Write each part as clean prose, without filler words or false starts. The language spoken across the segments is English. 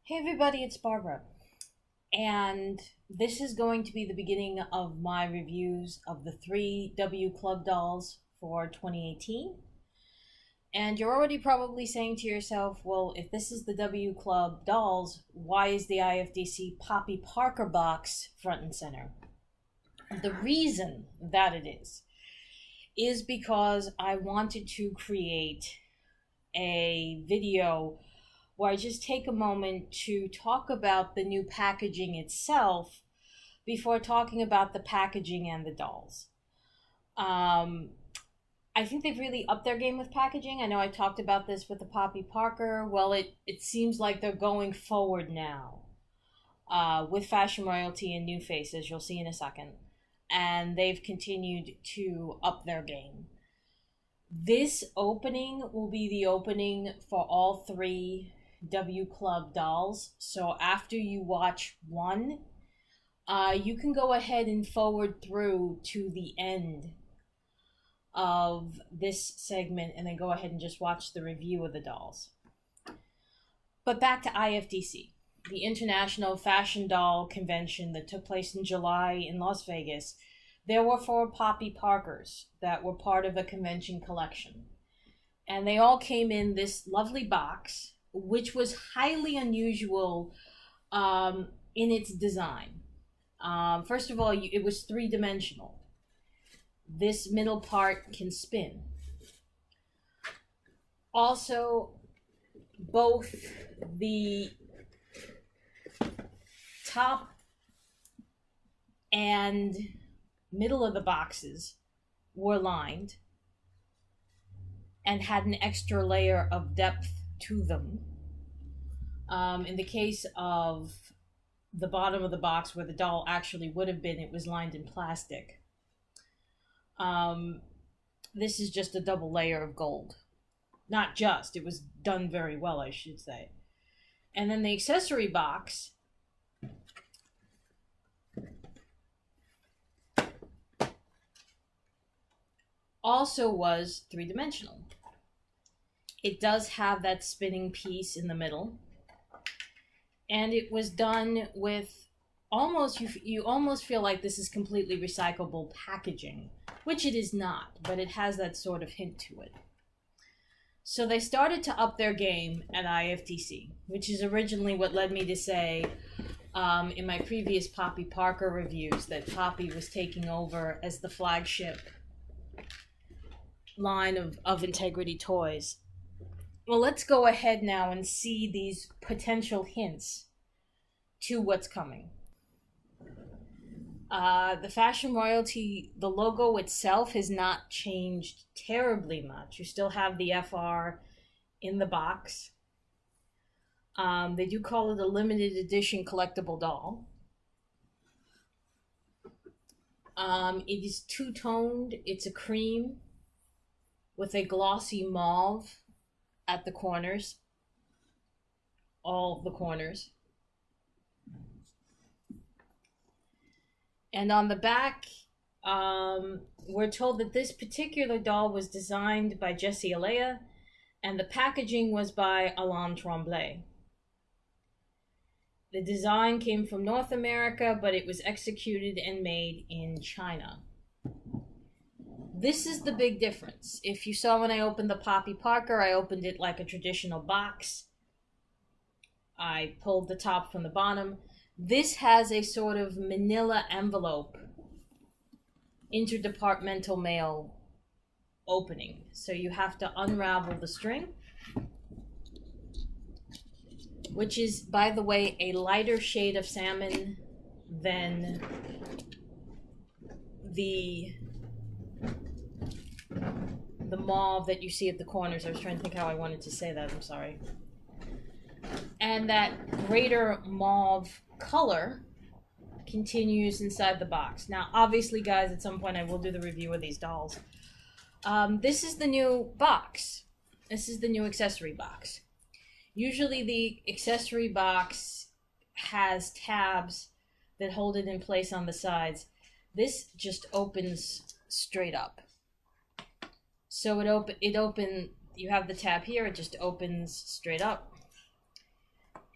Hey everybody, it's Barbara, and this is going to be the beginning of my reviews of the three W Club dolls for 2018. And you're already probably saying to yourself, well, if this is the W Club dolls, why is the IFDC Poppy Parker box front and center? The reason that it is because I wanted to create a video where I just take a moment to talk about the new packaging itself before talking about the packaging and the dolls. I think they've really upped their game with packaging. I know I talked about this with the Poppy Parker. Well, it seems like they're going forward now with fashion royalty and new faces, you'll see in a second. And they've continued to up their game. This opening will be the opening for all three W Club dolls. So after you watch one, you can go ahead and forward through to the end of this segment and then go ahead and just watch the review of the dolls. But back to IFDC, the International Fashion Doll Convention that took place in July in Las Vegas. There were 4 Poppy Parkers that were part of a convention collection. And they all came in this lovely box, which was highly unusual in its design. First of all, it was 3-dimensional. This middle part can spin. Also, both the top and middle of the boxes were lined and had an extra layer of depth to them. In the case of the bottom of the box where the doll actually would have been, it was lined in plastic. This is just a double layer of gold. Not just, it was done very well, I should say. And then the accessory box also was 3-dimensional. It does have that spinning piece in the middle, and it was done with almost, you almost feel like this is completely recyclable packaging, which it is not, but it has that sort of hint to it. So they started to up their game at IFTC, which is originally what led me to say in my previous Poppy Parker reviews that Poppy was taking over as the flagship line of Integrity toys. Well, let's go ahead now and see these potential hints to what's coming. The fashion royalty, the logo itself has not changed terribly much. You still have the FR in the box. They do call it a limited edition collectible doll. It is two-toned. It's a cream with a glossy mauve at the corners. All the corners. And on the back, we're told that this particular doll was designed by Jessie Alea, and the packaging was by Alain Tremblay. The design came from North America, but it was executed and made in China. This is the big difference. If you saw when I opened the Poppy Parker, I opened it like a traditional box. I pulled the top from the bottom. This has a sort of manila envelope, interdepartmental mail opening. So you have to unravel the string, which is, by the way, a lighter shade of salmon than the mauve that you see at the corners. I was trying to think how I wanted to say that, I'm sorry. And that greater mauve color continues inside the box. Now, obviously, guys, at some point I will do the review of these dolls. This is the new box. This is the new accessory box. Usually the accessory box has tabs that hold it in place on the sides. This just opens straight up. So you have the tab here, it just opens straight up.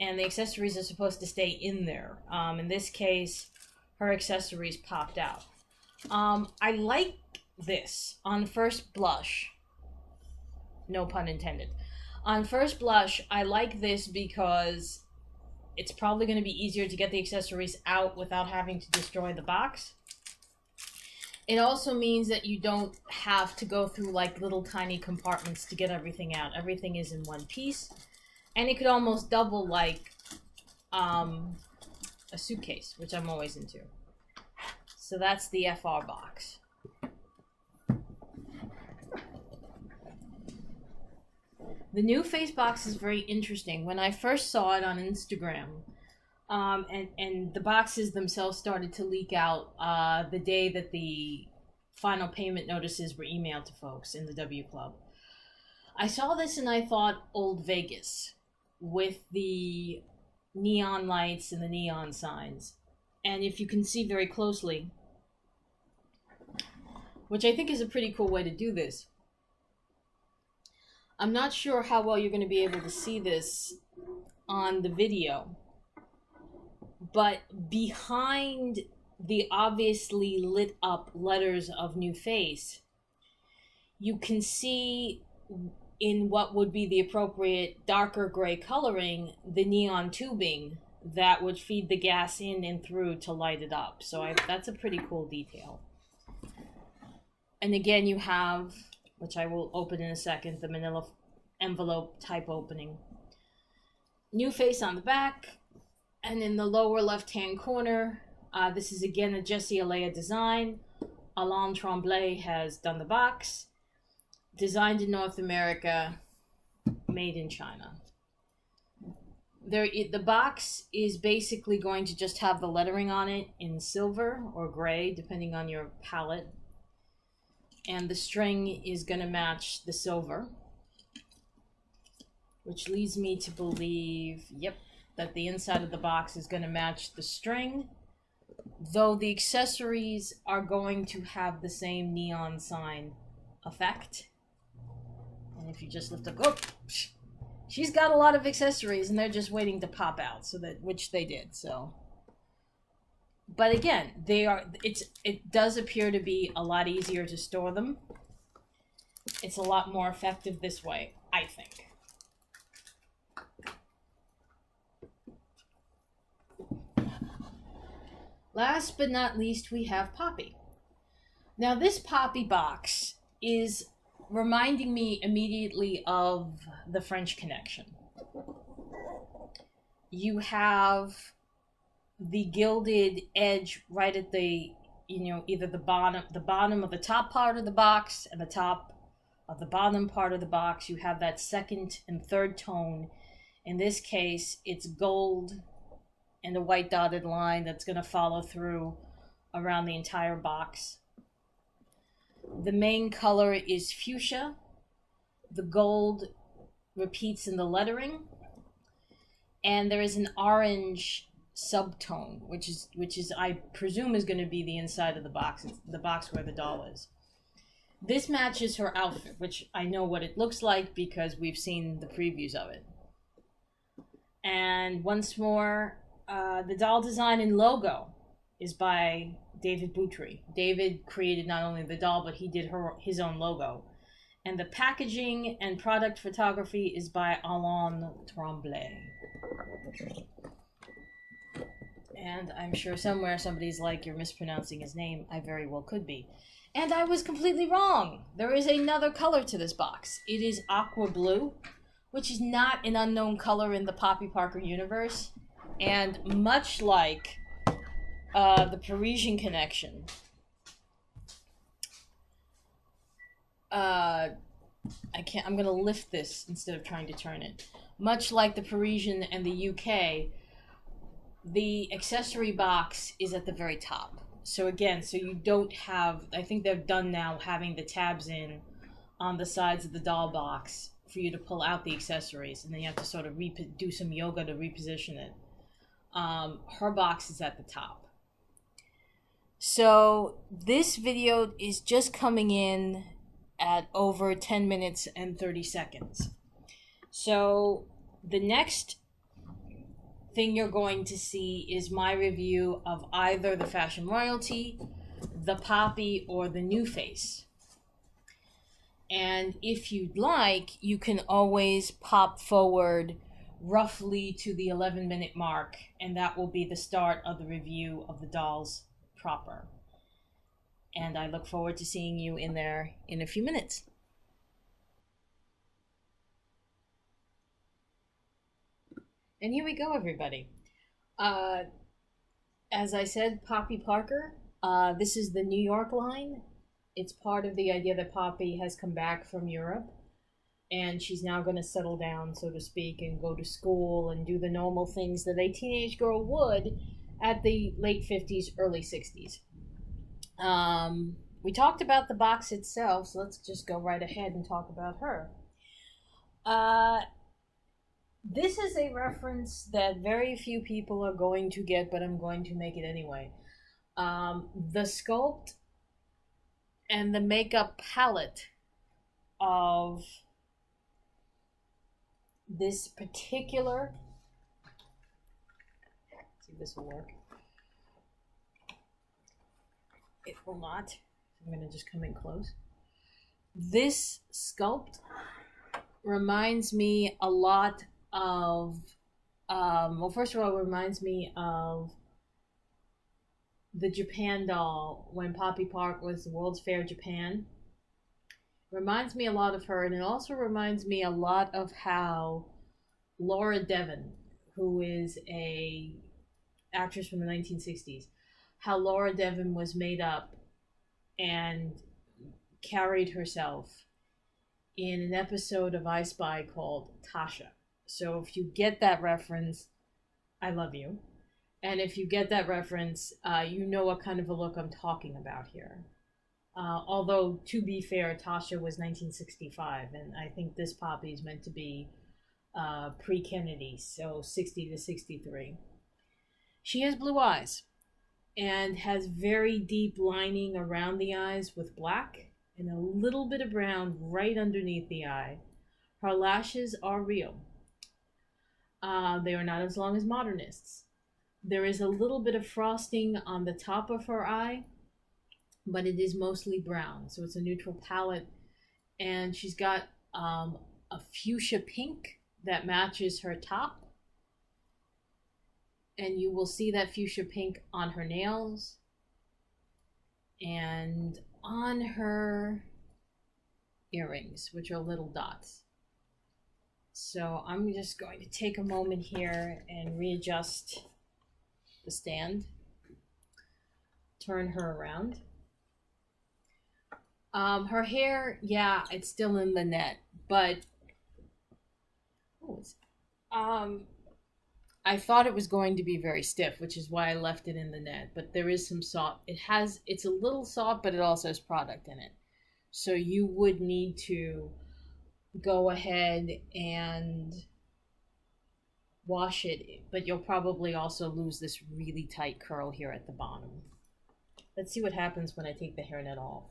and the accessories are supposed to stay in there. In this case, her accessories popped out. I like this on first blush. No pun intended. On first blush, I like this because it's probably going to be easier to get the accessories out without having to destroy the box. It also means that you don't have to go through like little tiny compartments to get everything out. Everything is in one piece. And it could almost double like a suitcase, which I'm always into. So that's the FR box. The new face box is very interesting. When I first saw it on Instagram, and the boxes themselves started to leak out the day that the final payment notices were emailed to folks in the W Club. I saw this and I thought Old Vegas with the neon lights and the neon signs. And if you can see very closely, which I think is a pretty cool way to do this. I'm not sure how well you're going to be able to see this on the video, but behind the obviously lit up letters of New Face, you can see in what would be the appropriate darker gray coloring, the neon tubing that would feed the gas in and through to light it up. So that's a pretty cool detail. And again, you have, which I will open in a second, the manila envelope type opening. New Face on the back, and in the lower left-hand corner, this is again a Jessie Alea design. Alain Tremblay has done the box. Designed in North America, made in China. The box is basically going to just have the lettering on it in silver or gray, depending on your palette. And the string is going to match the silver, which leads me to believe, yep, that the inside of the box is going to match the string, though the accessories are going to have the same neon sign effect. And if you just lift up, oh, she's got a lot of accessories and they're just waiting to pop out, so that, which they did, so. But again, it does appear to be a lot easier to store them. It's a lot more effective this way, I think. Last but not least, we have Poppy. Now this Poppy box is reminding me immediately of the French Connection. You have the gilded edge right at the, either the bottom of the top part of the box and the top of the bottom part of the box. You have that second and third tone. In this case, it's gold and a white dotted line that's going to follow through around the entire box. The main color is fuchsia. The gold repeats in the lettering. And there is an orange subtone, which is I presume is going to be the inside of the box. It's the box where the doll is. This matches her outfit, which I know what it looks like because we've seen the previews of it. And once more, the doll design and logo is by David Boutry. David created not only the doll, but he did his own logo. And the packaging and product photography is by Alain Tremblay. And I'm sure somewhere somebody's like, you're mispronouncing his name. I very well could be. And I was completely wrong. There is another color to this box. It is aqua blue, which is not an unknown color in the Poppy Parker universe. And much like the Parisian Connection, I'm going to lift this instead of trying to turn it. Much like the Parisian and the UK, the accessory box is at the very top. So again, so you don't have, I think they're done now having the tabs in on the sides of the doll box for you to pull out the accessories, and then you have to sort of do some yoga to reposition it. Her box is at the top. So this video is just coming in at over 10 minutes and 30 seconds. So the next thing you're going to see is my review of either the Fashion Royalty, the Poppy, or the New Face. And if you'd like, you can always pop forward roughly to the 11-minute mark, and that will be the start of the review of the dolls proper. And I look forward to seeing you in there in a few minutes. And here we go, everybody. As I said, Poppy Parker. This is the New York line. It's part of the idea that Poppy has come back from Europe, and she's now going to settle down, so to speak, and go to school and do the normal things that a teenage girl would at the late 50s, early 60s. We talked about the box itself, so let's just go right ahead and talk about her. This is a reference that very few people are going to get, but I'm going to make it anyway. The sculpt and the makeup palette of this particular, let's see if this will work. It will not. I'm going to just come in close. This sculpt reminds me a lot of, well, first of all, it reminds me of the Japan doll when Poppy Park was the World's Fair Japan. Reminds me a lot of her, and it also reminds me a lot of how Laura Devon, who is a actress from the 1960s, how Laura Devon was made up and carried herself in an episode of I Spy called Tasha. So if you get that reference, I love you. And if you get that reference, you know what kind of a look I'm talking about here. Although, to be fair, Tasha was 1965, and I think this Poppy is meant to be pre-Kennedy, so 60 to 63. She has blue eyes and has very deep lining around the eyes with black and a little bit of brown right underneath the eye. Her lashes are real. They are not as long as modernists. There is a little bit of frosting on the top of her eye, but it is mostly brown, so it's a neutral palette. And she's got a fuchsia pink that matches her top. And you will see that fuchsia pink on her nails and on her earrings, which are little dots. So I'm just going to take a moment here and readjust the stand. Turn her around. Her hair, yeah, it's still in the net, but I thought it was going to be very stiff, which is why I left it in the net, but there is some soft. It's a little soft, but it also has product in it. So you would need to go ahead and wash it, but you'll probably also lose this really tight curl here at the bottom. Let's see what happens when I take the hairnet off.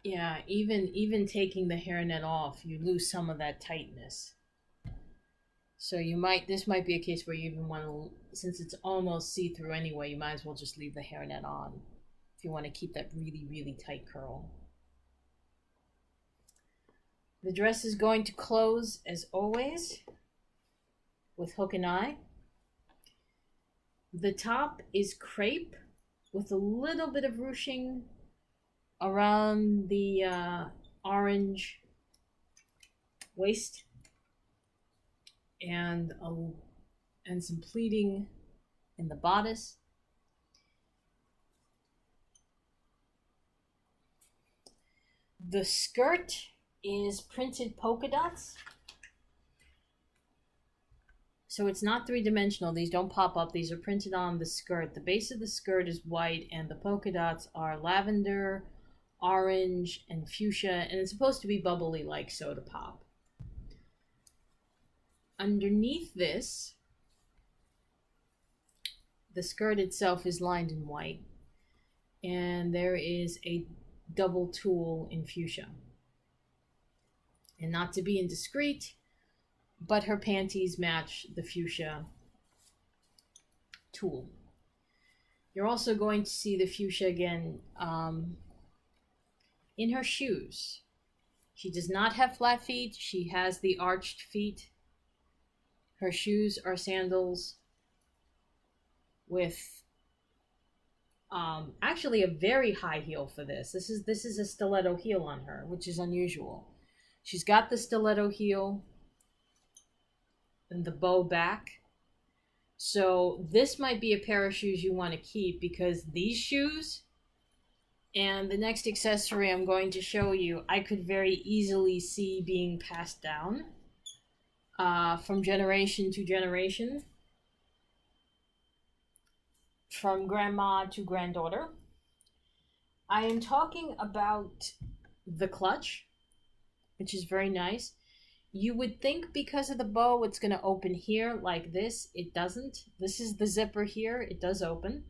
Yeah, even taking the hairnet off, you lose some of that tightness. So this might be a case where you even want to, since it's almost see-through anyway, you might as well just leave the hairnet on if you want to keep that really, really tight curl. The dress is going to close, as always, with hook and eye. The top is crepe with a little bit of ruching around the orange waist and some pleating in the bodice. The skirt is printed polka dots. So it's not three-dimensional. These don't pop up. These are printed on the skirt. The base of the skirt is white, and the polka dots are lavender, orange, and fuchsia, and it's supposed to be bubbly like soda pop. Underneath this, the skirt itself is lined in white, And there is a double tulle in fuchsia. And not to be indiscreet, but her panties match the fuchsia tulle. You're also going to see the fuchsia again in her shoes. She does not have flat feet. She has the arched feet. Her shoes are sandals with actually a very high heel for this. This is a stiletto heel on her, which is unusual. She's got the stiletto heel and the bow back. So this might be a pair of shoes you want to keep, because these shoes and the next accessory I'm going to show you, I could very easily see being passed down from generation to generation, from grandma to granddaughter. I am talking about the clutch, which is very nice. You would think because of the bow it's going to open here like this. It doesn't. This is the zipper here. It does open.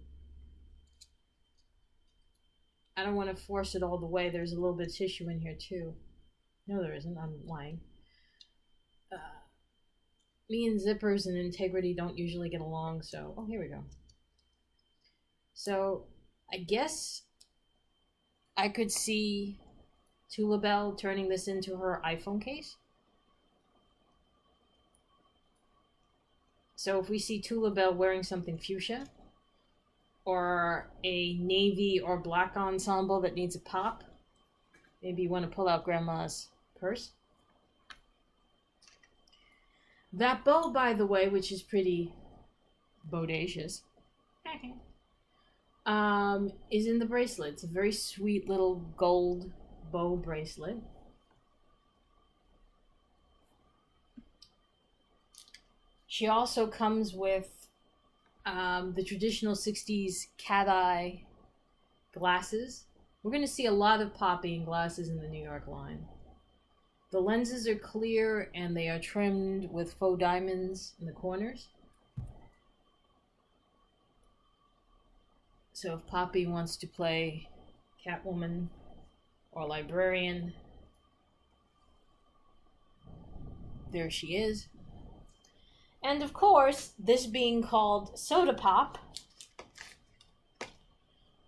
I don't want to force it all the way. There's a little bit of tissue in here too. No, there isn't. I'm lying. Me and zippers and integrity don't usually get along, so... Oh, here we go. So, I guess I could see Tula Bell turning this into her iPhone case. So if we see Tula Bell wearing something fuchsia, or a navy or black ensemble that needs a pop, maybe you want to pull out grandma's purse. That bow, by the way, which is pretty bodacious, is in the bracelet. It's a very sweet little gold bow bracelet. She also comes with the traditional 60s cat eye glasses. We're going to see a lot of Poppy in glasses in the New York line. The lenses are clear and they are trimmed with faux diamonds in the corners. So if Poppy wants to play Catwoman or Librarian, there she is. And of course, this being called Soda Pop,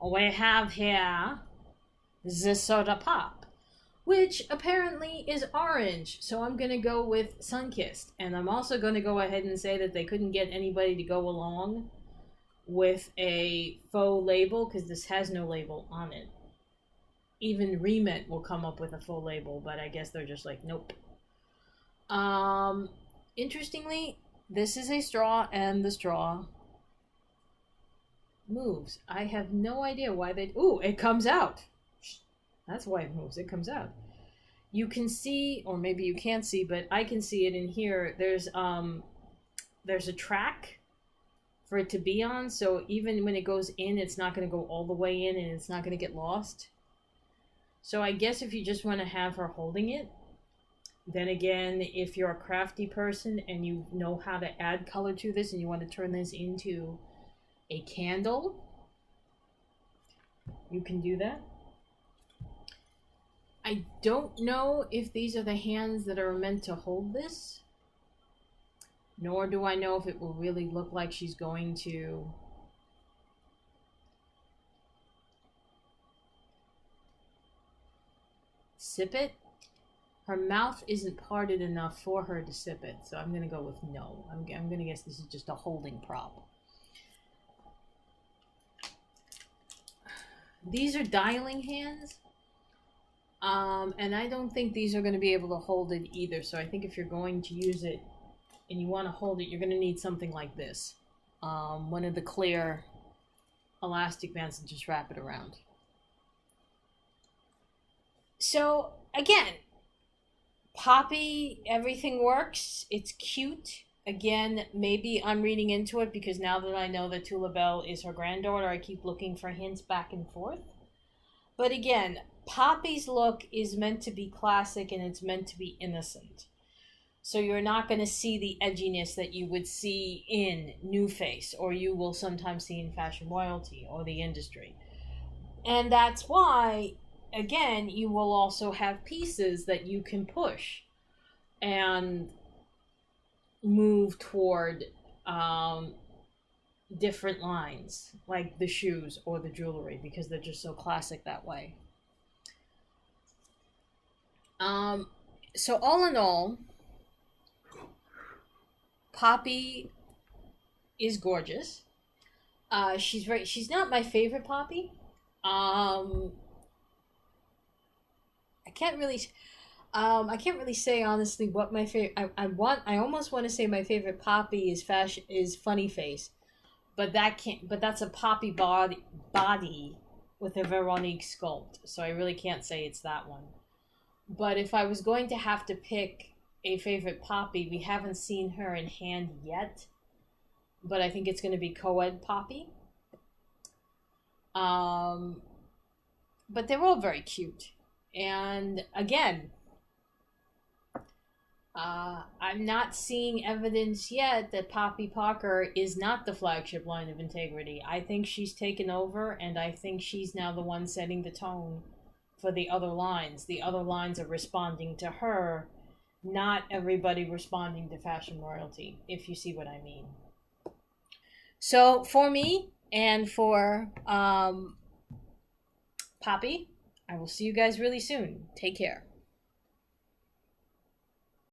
we have here the Soda Pop, which apparently is orange. So I'm going to go with Sunkissed. And I'm also going to go ahead and say that they couldn't get anybody to go along with a faux label, because this has no label on it. Even Remit will come up with a full label, but I guess they're just like, nope. Interestingly, this is a straw, and the straw moves. I have no idea why they... Ooh, it comes out. That's why it moves. It comes out. You can see, or maybe you can't see, but I can see it in here. There's a track for it to be on, so even when it goes in, it's not going to go all the way in, and it's not going to get lost. So I guess if you just want to have her holding it, then again, if you're a crafty person and you know how to add color to this and you want to turn this into a candle, you can do that. I don't know if these are the hands that are meant to hold this, nor do I know if it will really look like she's going to sip it. Her mouth isn't parted enough for her to sip it, so I'm going to go with no. I'm going to guess this is just a holding prop. These are dialing hands, and I don't think these are going to be able to hold it either, so I think if you're going to use it and you want to hold it, you're going to need something like this. One of the clear elastic bands, and just wrap it around. So, again, Poppy, everything works. It's cute. Again, maybe I'm reading into it because now that I know that Tula Bell is her granddaughter, I keep looking for hints back and forth. But again, Poppy's look is meant to be classic and it's meant to be innocent. So you're not going to see the edginess that you would see in New Face, or you will sometimes see in fashion royalty or the industry. And that's why, again, you will also have pieces that you can push and move toward different lines, like the shoes or the jewelry, because they're just so classic that way. Um, so all in all, Poppy is gorgeous. She's not my favorite Poppy. Um, I can't really. I can't really say honestly what my favorite. I almost want to say my favorite Poppy is Funny Face, but that can't. But that's a Poppy body with a Veronique sculpt, so I really can't say it's that one. But if I was going to have to pick a favorite Poppy, we haven't seen her in hand yet, but I think it's going to be Coed Poppy. Um, but they're all very cute, and again, I'm not seeing evidence yet that Poppy Parker is not the flagship line of integrity. I think she's taken over, and I think she's now the one setting the tone for the other lines. The other lines are responding to her, not everybody responding to fashion royalty, if you see what I mean. So for me and for Poppy, I will see you guys really soon. Take care.